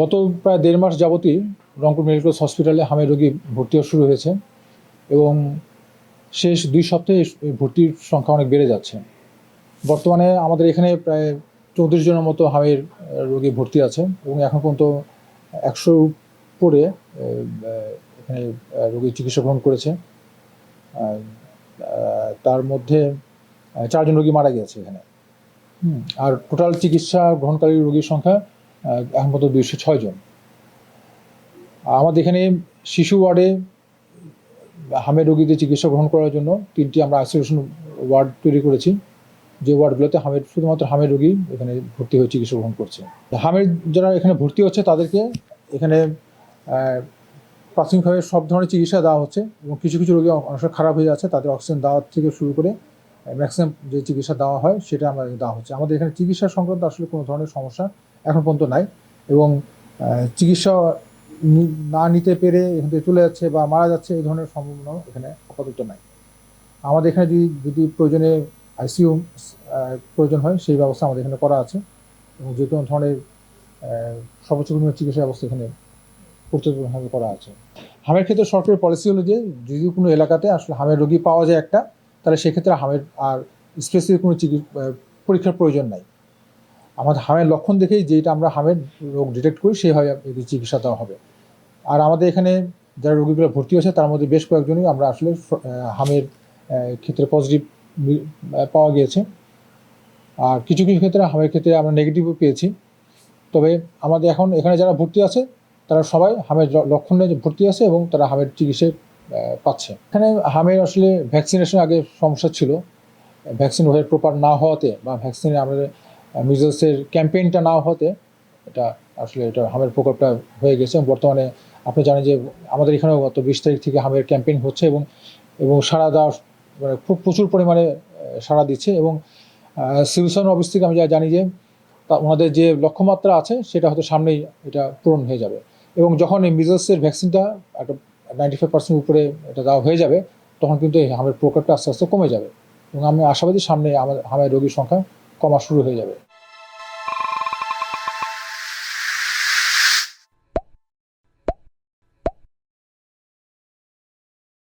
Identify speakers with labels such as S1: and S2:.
S1: গত প্রায় ১.৫ মাস যাবতই Rangpur medical college হসপিটালে হামের রোগী ভর্তি হওয়া শুরু হয়েছে এবং শেষ ২ সপ্তাহে ভর্তির সংখ্যা অনেক বেড়ে যাচ্ছে। বর্তমানে আমাদের এখানে প্রায় ৩৪ জনের মতো হামের রোগী ভর্তি আছে এবং এখন পর্যন্ত ১০০ উপরে এখানে রোগী চিকিৎসা গ্রহণ করেছে। তার মধ্যে ৪ জন রোগী মারা গিয়েছে এখানে। আর টোটাল চিকিৎসা গ্রহণকারী রোগীর সংখ্যা এখন পর্যন্ত ২০৬ জন। আমাদের এখানে শিশু ওয়ার্ডে হামের রোগীদের চিকিৎসা গ্রহণ করার জন্য ৩টি আমরা আইসোলেশন ওয়ার্ড তৈরি করেছি, যে ওয়ার্ডগুলোতে শুধুমাত্র হামের রোগী এখানে ভর্তি হয়ে চিকিৎসা গ্রহণ করছে। হামের যারা এখানে ভর্তি হচ্ছে তাদেরকে এখানে প্রাথমিকভাবে সব ধরনের চিকিৎসা দেওয়া হচ্ছে এবং কিছু কিছু রোগী অনেক খারাপ হয়ে যাচ্ছে, তাদের অক্সিজেন দেওয়া থেকে শুরু করে ম্যাক্সিমাম যে চিকিৎসা দেওয়া হয় সেটা আমরা দেওয়া হচ্ছে। আমাদের এখানে চিকিৎসা সংক্রান্ত আসলে কোনো ধরনের সমস্যা এখন পর্যন্ত নাই এবং চিকিৎসা না নিতে পেরে এখান থেকে চলে যাচ্ছে বা মারা যাচ্ছে এই ধরনের সম্ভাবনা এখানে আপাতত নাই। আমাদের এখানে যদি প্রয়োজনে আইসিইউ প্রয়োজন হয় সেই ব্যবস্থা আমাদের এখানে করা আছে এবং যে কোনো ধরনের সর্বোচ্চ চিকিৎসা ব্যবস্থা এখানে পরিচালনা করা আছে। হামের ক্ষেত্রে সরকারের পলিসি হলো যে যদি কোনো এলাকাতে আসলে হামের রোগী পাওয়া যায় একটা, তাহলে সেক্ষেত্রে হামের আর স্পেসিফিক কোনো পরীক্ষার প্রয়োজন নাই। আমাদের হামের লক্ষণ দেখেই যেটা আমরা হামের রোগ ডিটেক্ট করি সেইভাবে এদের চিকিৎসা দেওয়া হবে। আর আমাদের এখানে যারা রোগীগুলো ভর্তি হয়েছে তার মধ্যে বেশ কয়েকজনই আমরা আসলে হামের ক্ষেত্রে পজিটিভ পাওয়া গিয়েছে, আর কিছু কিছু ক্ষেত্রে হামের ক্ষেত্রে আমরা নেগেটিভও পেয়েছি। তবে আমাদের এখন এখানে যারা ভর্তি আছে তারা সবাই হামের লক্ষণে ভর্তি আছে এবং তারা হামের চিকিৎসা পাচ্ছে। এখানে হামের আসলে ভ্যাকসিনেশন আগে সমস্যা ছিল, ভ্যাকসিন ওয়ের প্রপার না হওয়াতে বা ভ্যাকসিনের আমাদের মিজলসের ক্যাম্পেইনটা না হওয়াতে এটা হামের প্রকোপটা হয়ে গেছে। বর্তমানে আপনি জানেন যে আমাদের এখানেও গত ২০ তারিখ থেকে হামের ক্যাম্পেইন হচ্ছে এবং সাড়া দেওয়া মানে খুব প্রচুর পরিমাণে সাড়া দিচ্ছে এবং সিভিল সার্জন অফিস থেকে আমি যা জানি যে ওনাদের যে লক্ষ্যমাত্রা আছে সেটা হয়তো সামনেই এটা পূরণ হয়ে যাবে এবং যখন এই মিজলসের ভ্যাকসিনটা একটা 95% উপরে এটা দেওয়া হয়ে যাবে তখন কিন্তু এই হামের প্রকোপটা আস্তে আস্তে কমে যাবে এবং আমি আশাবাদী সামনে হামের রোগীর সংখ্যা কমা শুরু হয়ে যাবে।